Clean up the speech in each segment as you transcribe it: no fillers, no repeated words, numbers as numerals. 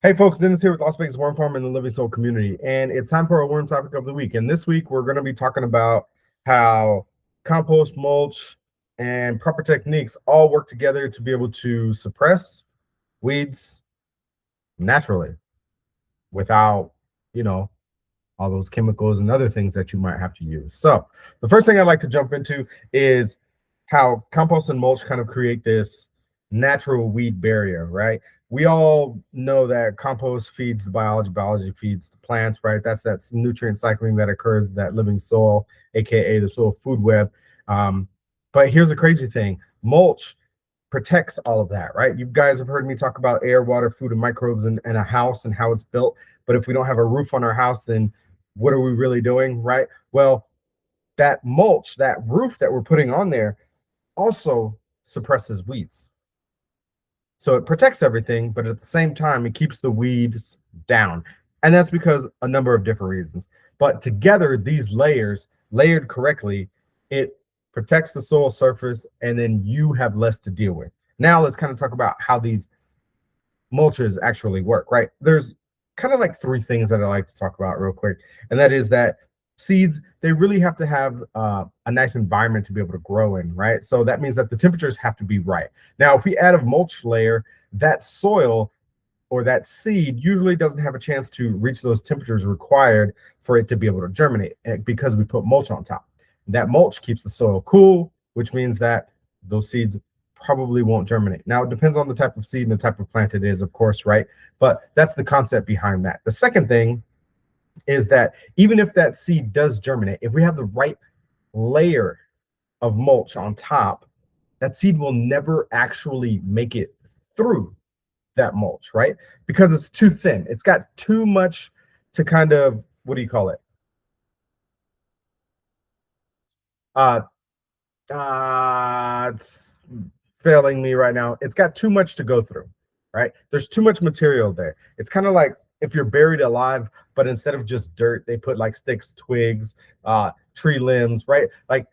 Hey folks, Dennis here with Las Vegas Worm Farm and the Living Soul community, and it's time for our worm topic of the week. And this week we're going to be talking about how compost, mulch, and proper techniques all work together to be able to suppress weeds naturally without, you know, all those chemicals and other things that you might have to use. So the first thing I'd like to jump into is how compost and mulch kind of create this natural weed barrier, right? We all know that compost feeds the biology feeds the plants, right? That's nutrient cycling that occurs that living soil, aka the soil food web. Um, but here's the crazy thing: mulch protects all of that, right? You guys have heard me talk about air, water, food, and microbes in a house and how it's built. But if we don't have a roof on our house, then what are we really doing, right? Well, that mulch, that roof that we're putting on there, also suppresses weeds. So it protects everything, but at the same time, it keeps the weeds down. And that's because a number of different reasons. But together, these layers, layered correctly, it protects the soil surface, and then you have less to deal with. Now let's kind of talk about how these mulches actually work, right? There's kind of like three things that I like to talk about real quick. And that is that seeds, they really have to have a nice environment to be able to grow in, right? So that means that the temperatures have to be right. Now, if we add a mulch layer, that soil or that seed usually doesn't have a chance to reach those temperatures required for it to be able to germinate because we put mulch on top. That mulch keeps the soil cool, which means that those seeds probably won't germinate. Now, it depends on the type of seed and the type of plant it is, of course, right? But that's the concept behind that. The second thing is that even if that seed does germinate, if we have the right layer of mulch on top, that seed will never actually make it through that mulch, right? Because it's too thin. It's got too much to kind of, what do you call it? Uh, it's failing me right now. It's got too much to go through, right? There's too much material there. It's kind of like if you're buried alive, but instead of just dirt, they put like sticks, twigs, tree limbs, right? Like,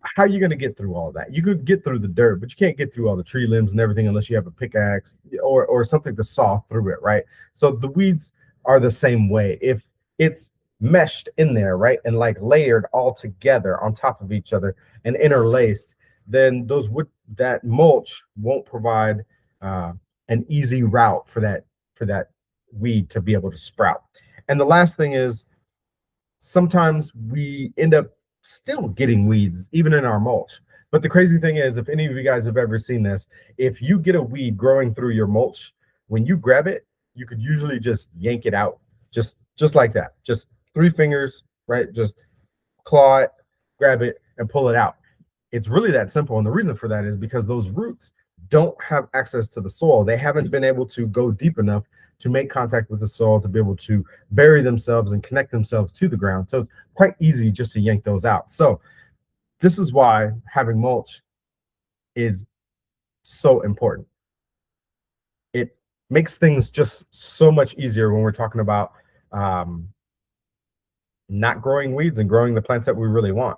how are you going to get through all that? You could get through the dirt, but you can't get through all the tree limbs and everything unless you have a pickaxe or something to saw through it, right? So the weeds are the same way. If it's meshed in there, right, and like layered all together on top of each other and interlaced, then that mulch won't provide uh, an easy route for that weed to be able to sprout. And the last thing is sometimes we end up still getting weeds even in our mulch. But the crazy thing is, if any of you guys have ever seen this, if you get a weed growing through your mulch, when you grab it, you could usually just yank it out, just like that, just three fingers, right? Just claw it, grab it, and pull it out. It's really that simple. And the reason for that is because those roots don't have access to the soil. They haven't been able to go deep enough to make contact with the soil to be able to bury themselves and connect themselves to the ground. So it's quite easy just to yank those out. So this is why having mulch is so important. It makes things just so much easier when we're talking about um, not growing weeds and growing the plants that we really want.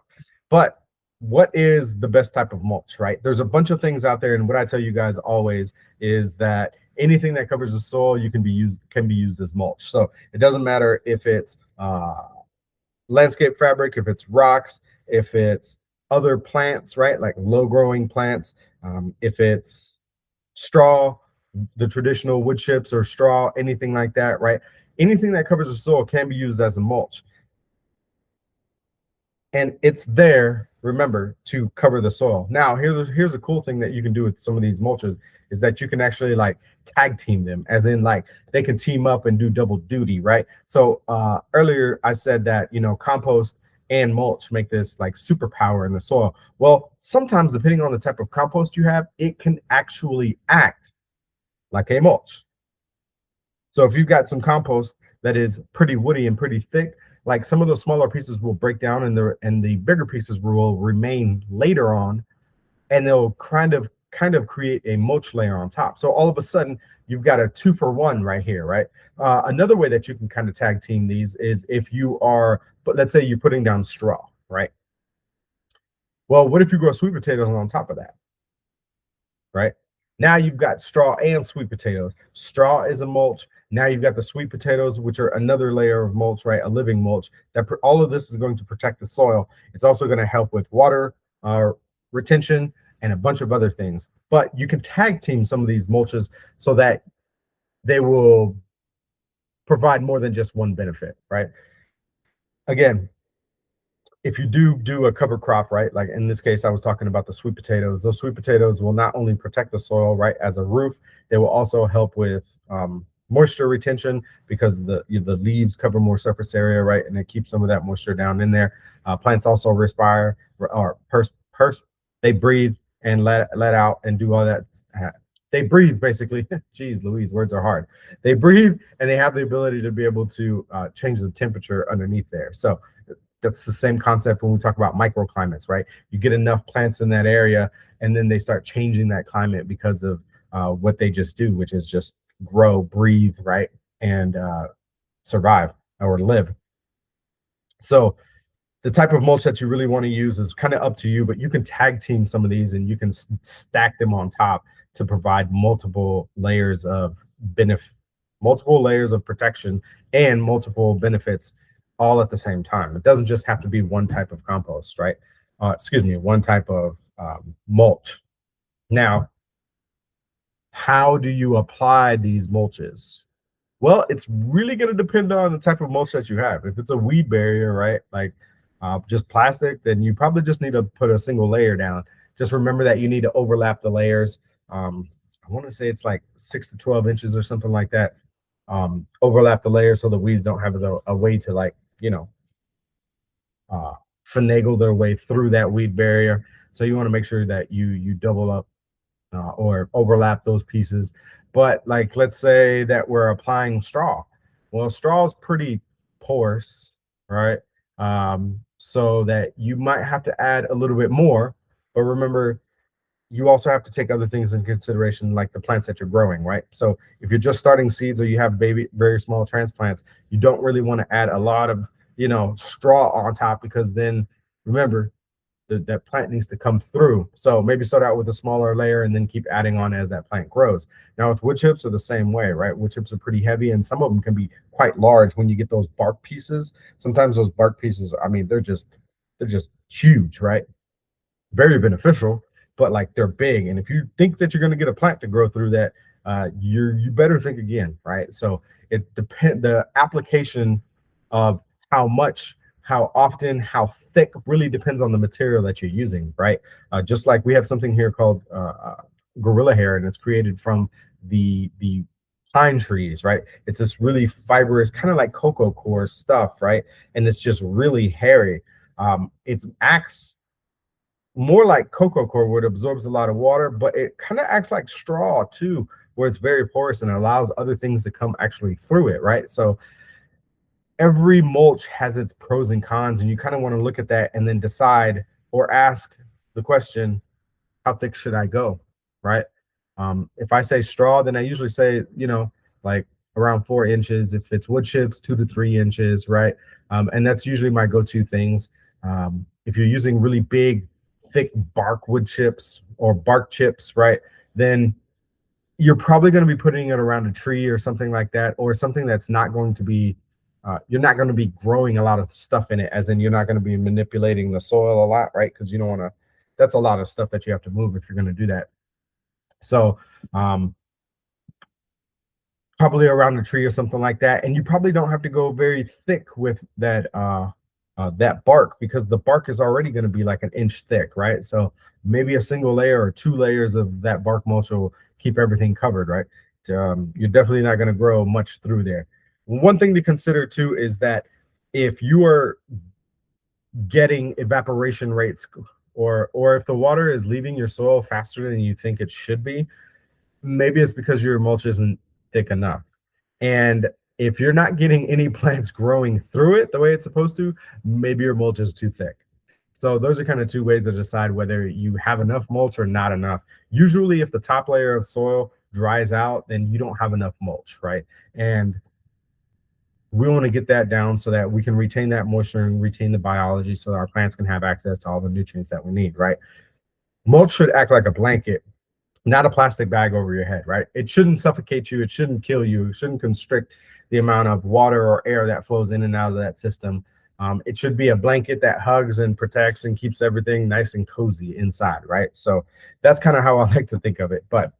But what is the best type of mulch, right? There's a bunch of things out there, and what I tell you guys always is that anything that covers the soil can be used as mulch. So it doesn't matter if it's landscape fabric, if it's rocks, if it's other plants, right? Like low growing plants, if it's straw, the traditional wood chips or straw, anything like that, right? Anything that covers the soil can be used as a mulch. And it's there, remember, to cover the soil. Now, here's a cool thing that you can do with some of these mulches is that you can actually like tag team them, as in like they can team up and do double duty, right? So earlier I said that, compost and mulch make this like superpower in the soil. Well, sometimes depending on the type of compost you have, it can actually act like a mulch. So if you've got some compost that is pretty woody and pretty thick, like some of those smaller pieces will break down and the bigger pieces will remain later on, and they'll kind of create a mulch layer on top. So all of a sudden you've got a 2-for-1 right here, right? Another way that you can kind of tag team these is if you are, but let's say you're putting down straw, right? Well, what if you grow sweet potatoes on top of that, right? Now you've got straw and sweet potatoes. Straw is a mulch. Now you've got the sweet potatoes, which are another layer of mulch, right? A living mulch. All of this is going to protect the soil. It's also going to help with water retention and a bunch of other things. But you can tag team some of these mulches so that they will provide more than just one benefit, right? Again, if you do a cover crop, right? Like in this case, I was talking about the sweet potatoes. Those sweet potatoes will not only protect the soil, right, as a roof, they will also help with moisture retention because the leaves cover more surface area, right, and it keeps some of that moisture down in there. Plants also respire or they breathe and let out and do all that. They breathe basically. Geez, Louise, words are hard. They breathe and they have the ability to be able to change the temperature underneath there. So that's the same concept when we talk about microclimates, right? You get enough plants in that area and then they start changing that climate because of what they just do, which is just grow, breathe, right? And survive or live. So the type of mulch that you really want to use is kind of up to you, but you can tag team some of these and you can stack them on top to provide multiple layers of benefit, multiple layers of protection and multiple benefits all at the same time. It doesn't just have to be one type of compost, right? One type of mulch. Now, how do you apply these mulches? Well, it's really going to depend on the type of mulch that you have. If it's a weed barrier, right, like just plastic, then you probably just need to put a single layer down. Just remember that you need to overlap the layers. I want to say it's like 6 to 12 inches or something like that. Overlap the layers so the weeds don't have a way to, like, finagle their way through that weed barrier. So you want to make sure that you double up or overlap those pieces. But like, let's say that we're applying straw. Well, straw is pretty porous, right? So that you might have to add a little bit more. But remember, you also have to take other things in consideration, like the plants that you're growing, right? So if you're just starting seeds or you have very small transplants, you don't really want to add a lot of, straw on top, because then remember that plant needs to come through. So maybe start out with a smaller layer and then keep adding on as that plant grows. Now with wood chips are the same way, right? Wood chips are pretty heavy and some of them can be quite large when you get those bark pieces. Sometimes those bark pieces, I mean, they're just huge, right? Very beneficial, but like they're big. And if you think that you're going to get a plant to grow through that, you better think again, right? So it depends. The application of how much, how often, how thick really depends on the material that you're using, right? Just like we have something here called gorilla hair, and it's created from the pine trees, right? It's this really fibrous, kind of like cocoa core stuff, right? And it's just really hairy. It acts more like cocoa core, where it absorbs a lot of water, but it kind of acts like straw too, where it's very porous and allows other things to come actually through it, right? So every mulch has its pros and cons, and you kind of want to look at that and then decide or ask the question, how thick should I go, right? If I say straw, then I usually say, like around 4 inches. If it's wood chips, 2 to 3 inches, right? And that's usually my go-to things. If you're using really big, thick bark wood chips or bark chips, right, then you're probably going to be putting it around a tree or something like that, or something that's not going to be you're not going to be growing a lot of stuff in it, as in you're not going to be manipulating the soil a lot, right? Because you don't want to, that's a lot of stuff that you have to move if you're going to do that. So probably around a tree or something like that. And you probably don't have to go very thick with that that bark, because the bark is already going to be like an inch thick, right? So maybe a single layer or 2 layers of that bark mulch will keep everything covered, right? You're definitely not going to grow much through there. One thing to consider too is that if you are getting evaporation rates, or if the water is leaving your soil faster than you think it should be, maybe it's because your mulch isn't thick enough. And if you're not getting any plants growing through it the way it's supposed to, maybe your mulch is too thick. So those are kind of 2 ways to decide whether you have enough mulch or not enough. Usually if the top layer of soil dries out, then you don't have enough mulch, right? And we want to get that down so that we can retain that moisture and retain the biology, so that our plants can have access to all the nutrients that we need, right? Mulch should act like a blanket not a plastic bag over your head, right? It shouldn't suffocate you. It shouldn't kill you. It shouldn't constrict the amount of water or air that flows in and out of that system. It should be a blanket that hugs and protects and keeps everything nice and cozy inside, right? So that's kind of how I like to think of it. But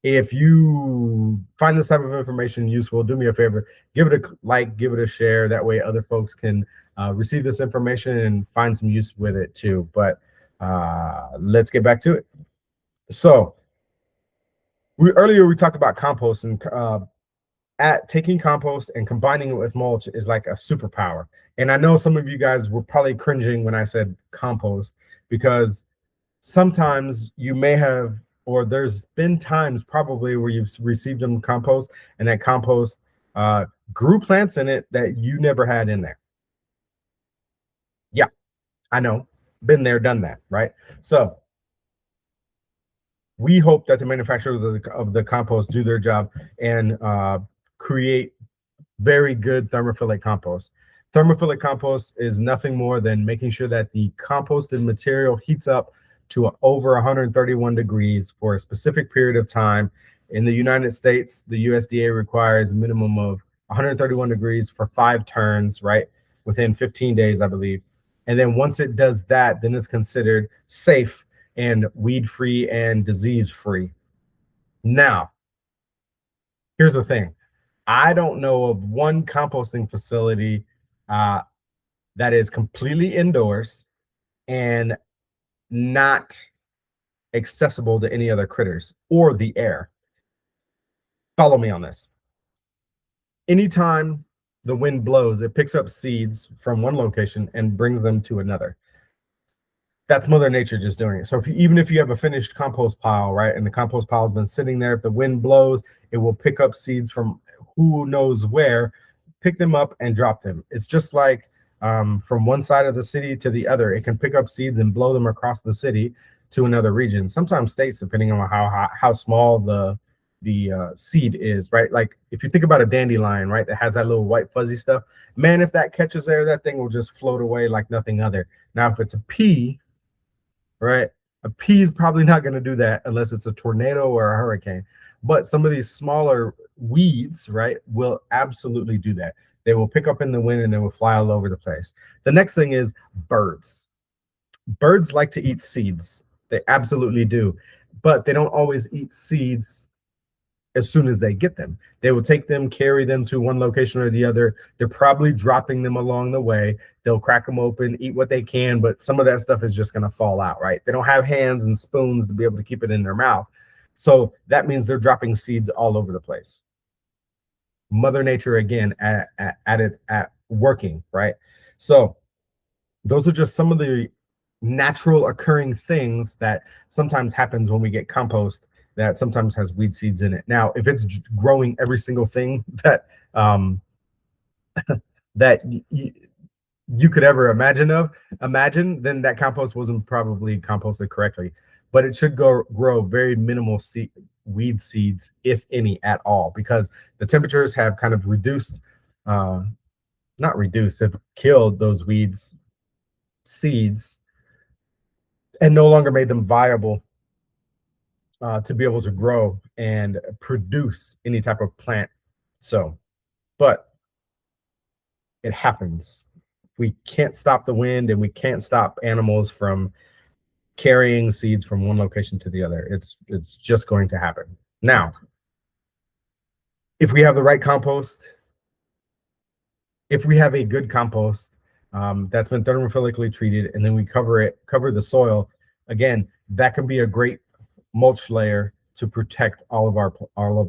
if you find this type of information useful, do me a favor, give it a like, give it a share. That way other folks can receive this information and find some use with it too. But let's get back to it. So earlier we talked about compost, and taking compost and combining it with mulch is like a superpower. And I know some of you guys were probably cringing when I said compost, because sometimes you may have, or there's been times probably where you've received them compost, and that compost grew plants in it that you never had in there. Yeah, I know, been there, done that, right? So we hope that the manufacturers of the compost do their job and create very good thermophilic compost. Thermophilic compost is nothing more than making sure that the composted material heats up to over 131 degrees for a specific period of time. In the United States, the USDA requires a minimum of 131 degrees for 5 turns, right? Within 15 days, I believe. And then once it does that, then it's considered safe and weed-free and disease-free. Now, here's the thing. I don't know of one composting facility that is completely indoors and not accessible to any other critters or the air. Follow me on this. Anytime the wind blows, it picks up seeds from one location and brings them to another. That's Mother Nature just doing it. So even if you have a finished compost pile, right, and the compost pile has been sitting there, if the wind blows, it will pick up seeds from who knows where, pick them up and drop them. It's just like from one side of the city to the other. It can pick up seeds and blow them across the city to another region, sometimes states, depending on how small the seed is, right? Like if you think about a dandelion, right, that has that little white fuzzy stuff, man, if that catches there, that thing will just float away like nothing other. Now, if it's a pea, right, a pea is probably not going to do that unless it's a tornado or a hurricane. But some of these smaller weeds, right, will absolutely do that. They will pick up in the wind and they will fly all over the place. The next thing is birds. Birds like to eat seeds. They absolutely do. But they don't always eat seeds as soon as they get them. They will take them, carry them to one location or the other. They're probably dropping them along the way. They'll crack them open, eat what they can, but some of that stuff is just going to fall out, right? They don't have hands and spoons to be able to keep it in their mouth. So that means they're dropping seeds all over the place. Mother Nature again at working, right? So those are just some of the natural occurring things that sometimes happens when we get compost that sometimes has weed seeds in it. Now, if it's growing every single thing that that you could ever imagine, then that compost wasn't probably composted correctly. But it should grow very minimal weed seeds, if any at all, because the temperatures have kind of reduced, not reduced, have killed those seeds and no longer made them viable to be able to grow and produce any type of plant. So, but it happens. We can't stop the wind and we can't stop animals from carrying seeds from one location to the other. It's just going to happen. Now, if we have the right compost, if we have a good compost that's been thermophilically treated, and then we cover the soil, again, that can be a great mulch layer to protect all of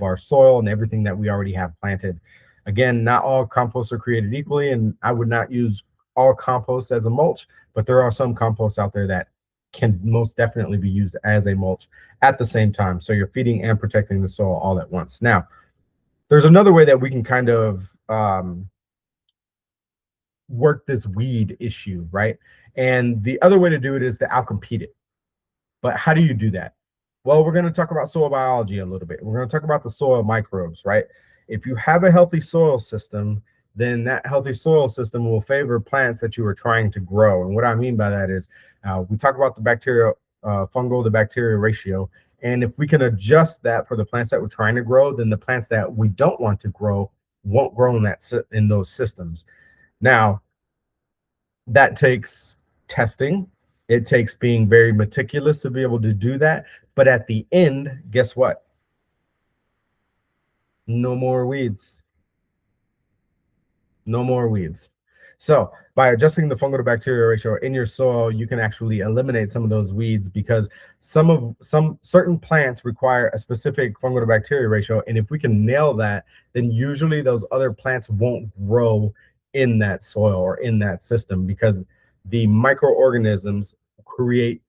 our soil and everything that we already have planted. Again, not all composts are created equally, and I would not use all compost as a mulch, but there are some composts out there that can most definitely be used as a mulch at the same time. So you're feeding and protecting the soil all at once. Now, there's another way that we can kind of work this weed issue, right? And the other way to do it is to outcompete it. But how do you do that? Well, we're going to talk about soil biology a little bit. We're going to talk about the soil microbes, right? If you have a healthy soil system, then that healthy soil system will favor plants that you are trying to grow. And what I mean by that is we talk about the bacterial fungal to bacterial ratio, And if we can adjust that for the plants that we're trying to grow, then the plants that we don't want to grow won't grow in in those systems. Now, that takes testing. It takes being very meticulous to be able to do that. But at the end, guess what? No more weeds. No more weeds. So by adjusting the fungal to bacterial ratio in your soil, you can actually eliminate some of those weeds because some certain plants require a specific fungal to bacteria ratio. And if we can nail that, then usually those other plants won't grow in that soil or in that system because the microorganisms create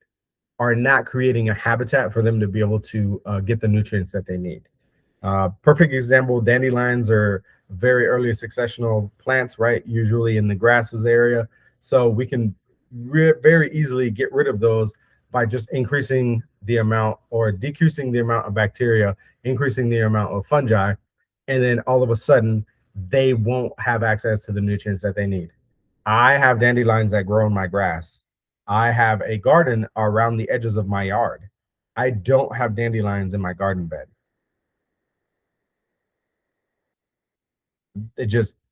are not creating a habitat for them to be able to get the nutrients that they need. Perfect example, dandelions are very early successional plants, right? Usually in the grasses area. So we can very easily get rid of those by just increasing the amount or decreasing the amount of bacteria, increasing the amount of fungi, and then all of a sudden they won't have access to the nutrients that they need. I have dandelions that grow in my grass. I have a garden around the edges of my yard. I don't have dandelions in my garden bed.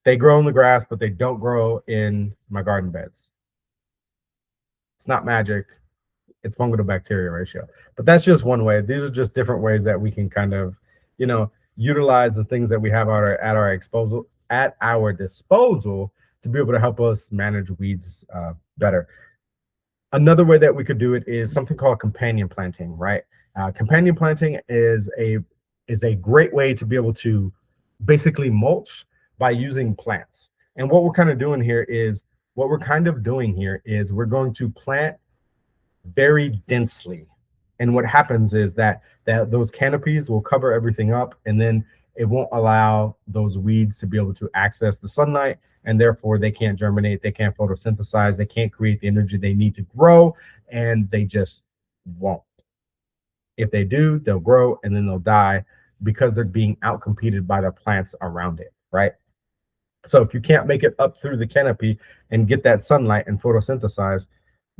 They grow in the grass, but they don't grow in my garden beds. It's not magic. It's fungal to bacteria ratio. But that's just one way. These are just different ways that we can kind of, utilize the things that we have at our disposal to be able to help us manage weeds better. Another way that we could do it is something called companion planting, right? Companion planting is a great way to be able to basically mulch by using plants. And what we're kind of doing here is we're going to plant very densely. And what happens is that those canopies will cover everything up, and then it won't allow those weeds to be able to access the sunlight, and therefore they can't germinate, they can't photosynthesize, they can't create the energy they need to grow, and they just won't. If they do, they'll grow and then they'll die because they're being outcompeted by the plants around it, right? So if you can't make it up through the canopy and get that sunlight and photosynthesize,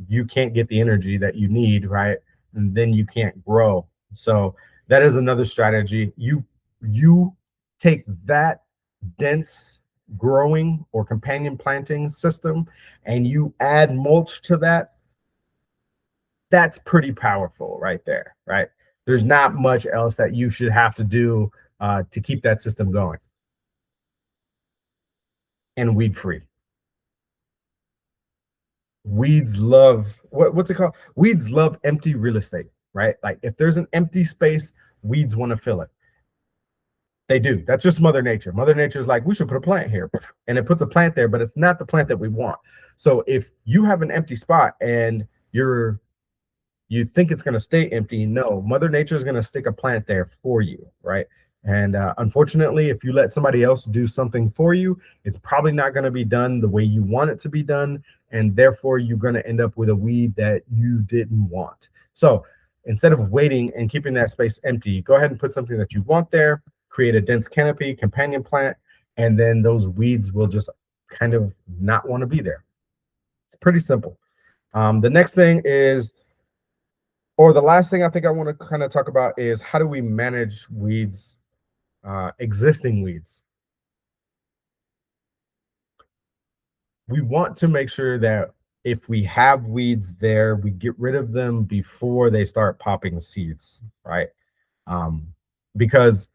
you can't get the energy that you need, right? And then you can't grow. So that is another strategy. You take that dense growing or companion planting system and you add mulch to that. That's pretty powerful right there, right? There's not much else that you should have to do to keep that system going and weed free. Weeds love what's it called? Weeds love empty real estate, right? Like if there's an empty space, weeds want to fill it. They do. That's just Mother Nature. Mother Nature is like, we should put a plant here, and it puts a plant there, but it's not the plant that we want. So if you have an empty spot and you think it's going to stay empty, no, Mother Nature is going to stick a plant there for you, right? And unfortunately, if you let somebody else do something for you, it's probably not going to be done the way you want it to be done. And therefore, you're going to end up with a weed that you didn't want. So instead of waiting and keeping that space empty, go ahead and put something that you want there, create a dense canopy, companion plant, and then those weeds will just kind of not want to be there. It's pretty simple. The next thing is, or the last thing I think I want to kind of talk about is how do we manage weeds, existing weeds? We want to make sure that if we have weeds there, we get rid of them before they start popping seeds, right? Because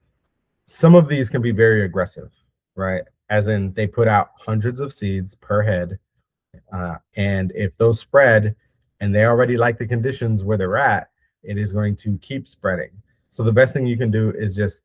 some of these can be very aggressive, right? As in they put out hundreds of seeds per head. And if those spread and they already like the conditions where they're at, it is going to keep spreading. So the best thing you can do is just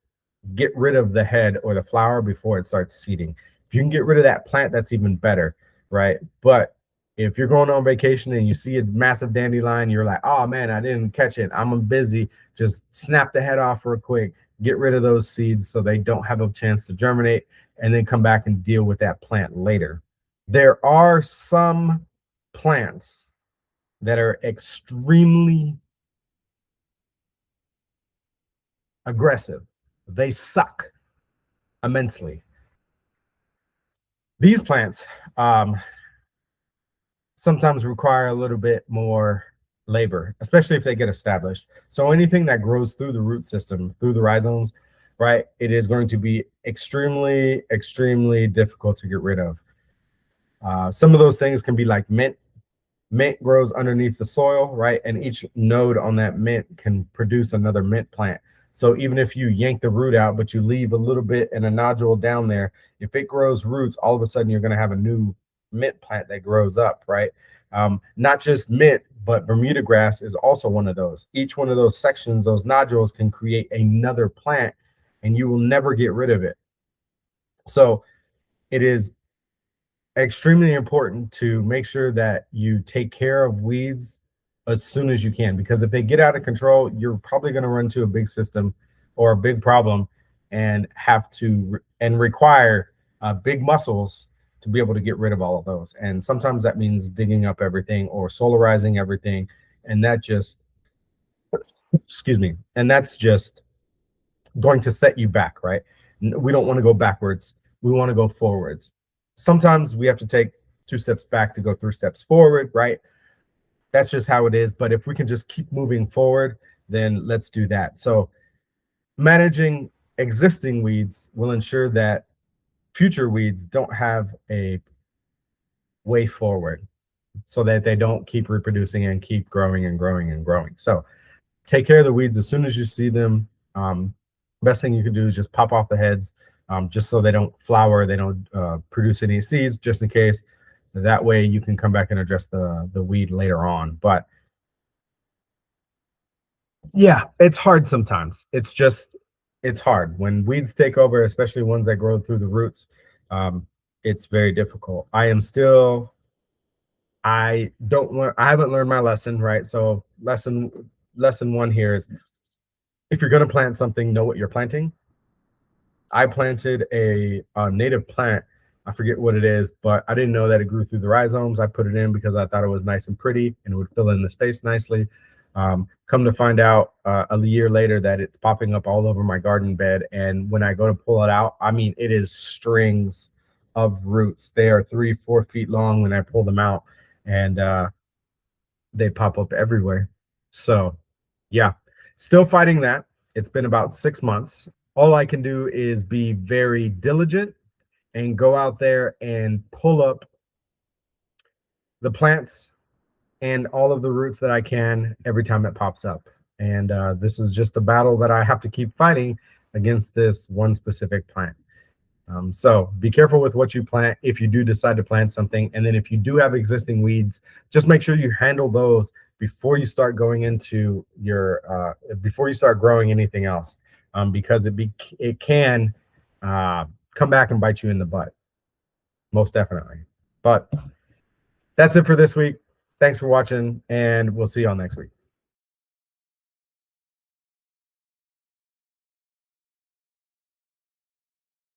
get rid of the head or the flower before it starts seeding. If you can get rid of that plant, that's even better, right? But if you're going on vacation and you see a massive dandelion, you're like, oh man, I didn't catch it. I'm busy. Just snap the head off real quick, get rid of those seeds so they don't have a chance to germinate, and then come back and deal with that plant later. There are some plants that are extremely aggressive. They suck immensely. These plants sometimes require a little bit more labor, especially if they get established. So anything that grows through the root system, through the rhizomes, right, it is going to be extremely, extremely difficult to get rid of. Some of those things can be like mint. Mint grows underneath the soil, right? And each node on that mint can produce another mint plant. So even if you yank the root out, but you leave a little bit and a nodule down there, if it grows roots, all of a sudden you're going to have a new mint plant that grows up, right? Not just mint, but Bermuda grass is also one of those. Each one of those sections, those nodules can create another plant, and you will never get rid of it. So it is extremely important to make sure that you take care of weeds as soon as you can, because if they get out of control, you're probably going to run into a big system or a big problem and have to require big muscles to be able to get rid of all of those. And sometimes that means digging up everything or solarizing everything, and that just, excuse me, and that's just going to set you back, right? We don't want to go backwards, we want to go forwards. Sometimes we have to take 2 steps back to go 3 steps forward, right? That's just how it is. But if we can just keep moving forward, then let's do that. So managing existing weeds will ensure that future weeds don't have a way forward, so that they don't keep reproducing and keep growing and growing and growing. So take care of the weeds as soon as you see them. Best thing you can do is just pop off the heads, just so they don't flower, they don't produce any seeds, just in case. That way you can come back and address the weed later on. But yeah, it's hard sometimes. It's hard when weeds take over, especially ones that grow through the roots. It's very difficult. I haven't learned my lesson, right? So lesson 1 here is, if you're going to plant something, know what you're planting. I planted a native plant. I forget what it is, but I didn't know that it grew through the rhizomes. I put it in because I thought it was nice and pretty and it would fill in the space nicely. Come to find out a year later that it's popping up all over my garden bed. And when I go to pull it out, I mean, it is strings of roots. They are 3-4 feet long when I pull them out, and they pop up everywhere. So yeah, still fighting that. It's been about 6 months. All I can do is be very diligent and go out there and pull up the plants and all of the roots that I can every time it pops up. And this is just a battle that I have to keep fighting against this one specific plant. So be careful with what you plant if you do decide to plant something. And then if you do have existing weeds, just make sure you handle those before you start going into your, before you start growing anything else, because it can come back and bite you in the butt, most definitely. But that's it for this week. Thanks for watching, and we'll see y'all next week.